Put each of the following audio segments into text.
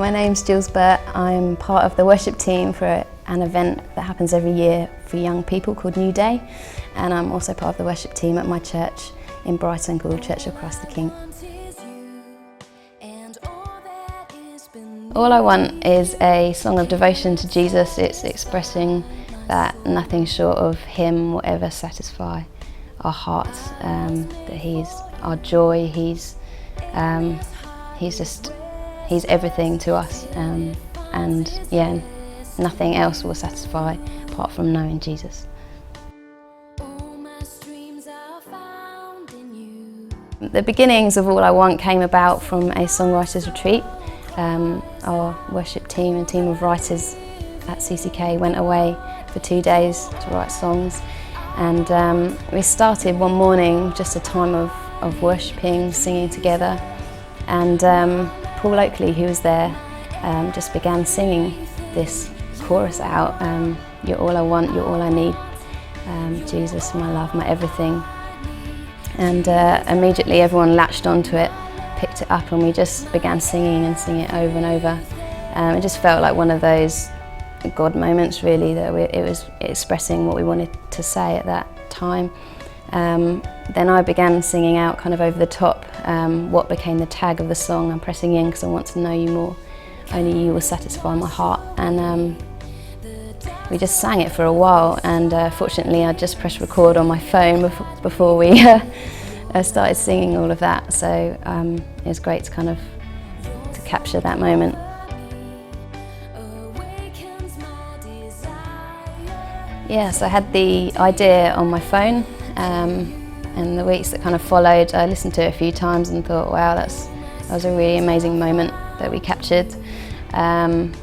My name's Jules Burt. I'm part of the worship team for an event that happens every year for young people called New Day, and I'm also part of the worship team at my church in Brighton called Church of Christ the King. All I Want is a song of devotion to Jesus. It's expressing that nothing short of Him will ever satisfy our hearts, that He's our joy, He's everything to us, and yeah, nothing else will satisfy apart from knowing Jesus. The beginnings of All I Want came about from a songwriters retreat. Our worship team and team of writers at CCK went away for 2 days to write songs, and we started one morning, just a time of worshipping, singing together, and Paul Oakley, who was there, just began singing this chorus out, "You're all I want, you're all I need, Jesus, my love, my everything." And immediately everyone latched onto it, picked it up, and we just began singing and singing it over and over. It just felt like one of those God moments, really, that it was expressing what we wanted to say at that time. Then I began singing out kind of over the top what became the tag of the song, "I'm pressing in because I want to know you more, only you will satisfy my heart." And we just sang it for a while, and fortunately I just pressed record on my phone before we started singing all of that, so it was great to kind of capture that moment. Yes, I had the idea on my phone, and the weeks that kind of followed, I listened to it a few times and thought, wow, that was a really amazing moment that we captured. And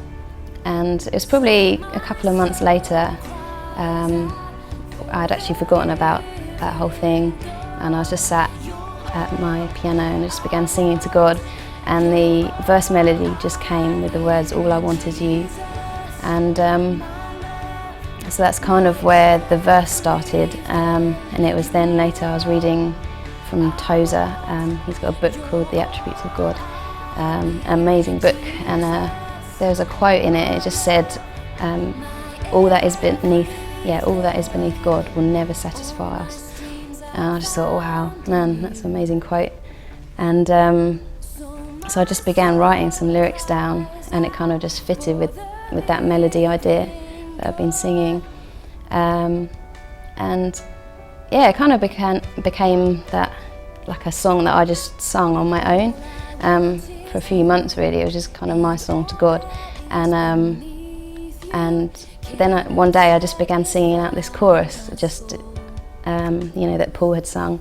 it was probably a couple of months later, I'd actually forgotten about that whole thing, and I was just sat at my piano and just began singing to God, and the verse melody just came with the words, "All I want is you." And so that's kind of where the verse started, and it was then later I was reading from Tozer. He's got a book called The Attributes of God, an amazing book, and there was a quote in it. It just said, all that is beneath God will never satisfy us. And I just thought, wow, man, that's an amazing quote. And so I just began writing some lyrics down, and it kind of just fitted with that melody idea that I've been singing. And yeah, it kind of became that, like a song that I just sung on my own. For a few months, really, it was just kind of my song to God, and then one day I just began singing out this chorus, just that Paul had sung,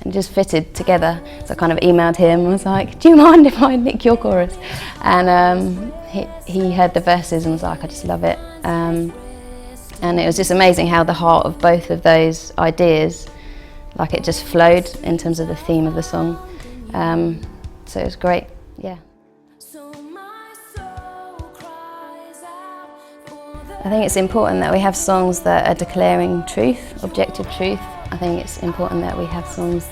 and it just fitted together. So I kind of emailed him and was like, "Do you mind if I nick your chorus?" And he heard the verses and was like, "I just love it." And it was just amazing how the heart of both of those ideas, like, it just flowed in terms of the theme of the song. So it was great. Yeah. I think it's important that we have songs that are declaring truth, objective truth. I think it's important that we have songs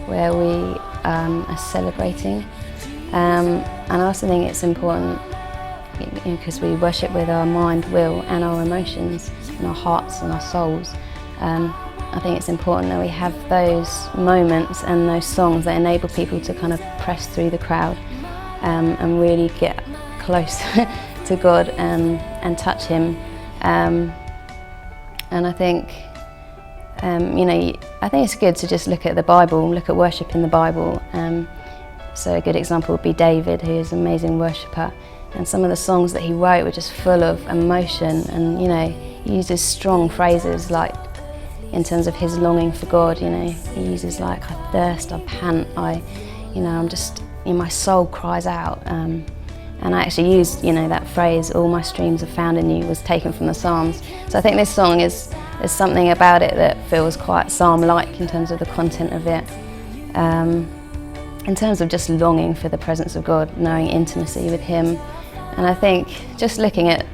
where we are celebrating. And I also think it's important, because we worship with our mind, will, and our emotions, and our hearts and our souls. I think it's important that we have those moments and those songs that enable people to kind of press through the crowd, and really get close to God and touch Him. And I think, I think it's good to just look at the Bible, look at worship in the Bible. So a good example would be David, who is an amazing worshipper. And some of the songs that he wrote were just full of emotion, and he uses strong phrases, like in terms of his longing for God. He uses like, "I thirst, I pant, I'm just, my soul cries out." And I actually used, that phrase, "all my streams are found in you," was taken from the Psalms. So I think this song there's something about it that feels quite psalm-like in terms of the content of it. In terms of just longing for the presence of God, knowing intimacy with Him. And I think just looking at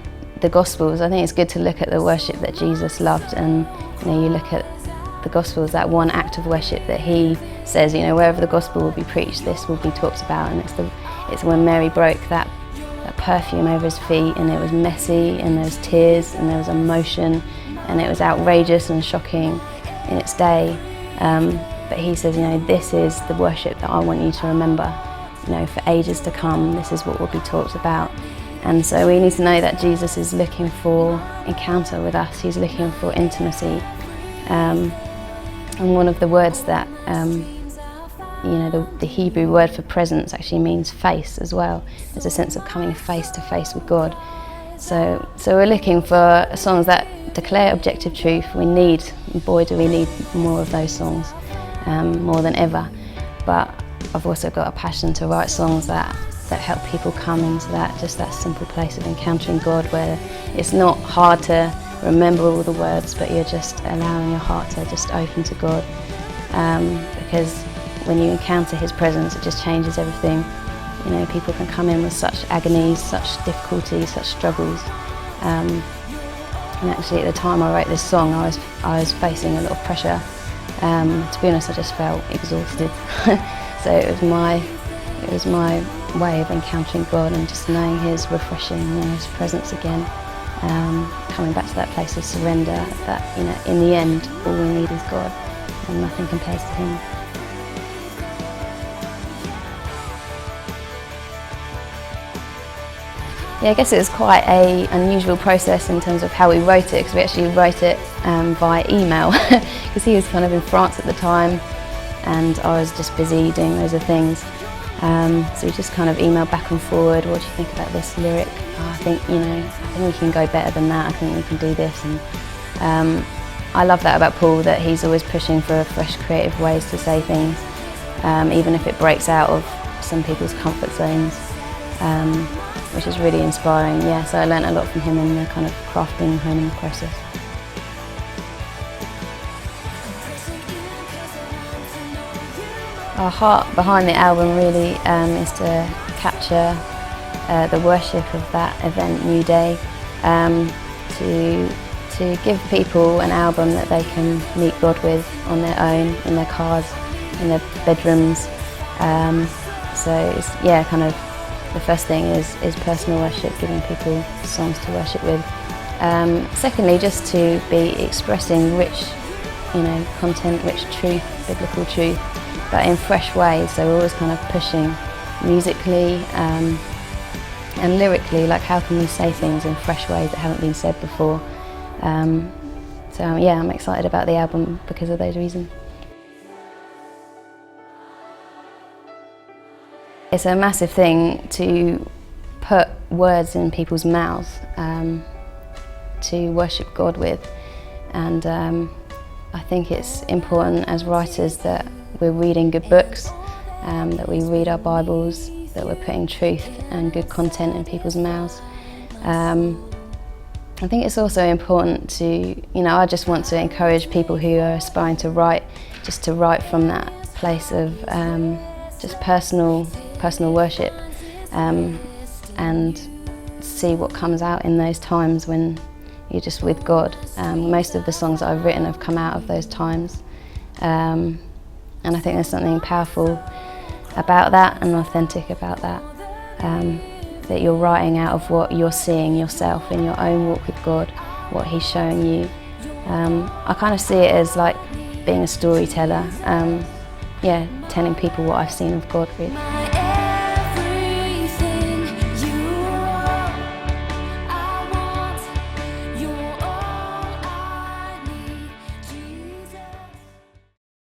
the Gospels, I think it's good to look at the worship that Jesus loved, and you look at the Gospels, that one act of worship that He says, wherever the Gospel will be preached, this will be talked about, and it's when Mary broke that perfume over his feet, and it was messy, and there was tears, and there was emotion, and it was outrageous and shocking in its day. But he says, this is the worship that I want you to remember. For ages to come, this is what will be talked about. And so we need to know that Jesus is looking for encounter with us. He's looking for intimacy. And one of the words that, the Hebrew word for presence actually means face as well. There's a sense of coming face to face with God. So we're looking for songs that declare objective truth. Boy, do we need more of those songs, more than ever. But I've also got a passion to write songs that help people come into that simple place of encountering God, where it's not hard to remember all the words, but you're just allowing your heart to just open to God. Because when you encounter His presence, it just changes everything. People can come in with such agonies, such difficulties, such struggles. And actually, at the time I wrote this song, I was facing a lot of pressure. To be honest, I just felt exhausted. So it was my way of encountering God and just knowing His refreshing, His presence again. Coming back to that place of surrender. That in the end, all we need is God, and nothing compares to Him. Yeah, I guess it was quite an unusual process in terms of how we wrote it, because we actually wrote it via email, because he was kind of in France at the time and I was just busy doing loads of things. So we just kind of emailed back and forward, what do you think about this lyric? I think we can go better than that, I think we can do this. And I love that about Paul, that he's always pushing for fresh creative ways to say things, even if it breaks out of some people's comfort zones. Which is really inspiring. Yeah, so I learnt a lot from him in the kind of crafting, honing process. Our heart behind the album really is to capture the worship of that event, New Day, to give people an album that they can meet God with on their own, in their cars, in their bedrooms. So it's, kind of the first thing is personal worship, giving people songs to worship with. Secondly, just to be expressing rich, content, rich truth, biblical truth, but in fresh ways. So we're always kind of pushing musically and lyrically, like how can we say things in fresh ways that haven't been said before. I'm excited about the album because of those reasons. It's a massive thing to put words in people's mouths to worship God with, and I think it's important as writers that we're reading good books, that we read our Bibles, that we're putting truth and good content in people's mouths. I think it's also important to, I just want to encourage people who are aspiring to write, just to write from that place of just personal worship, and see what comes out in those times when you're just with God. Most of the songs that I've written have come out of those times, and I think there's something powerful about that and authentic about that, that you're writing out of what you're seeing yourself in your own walk with God, what He's showing you. I kind of see it as like being a storyteller, telling people what I've seen of God, really.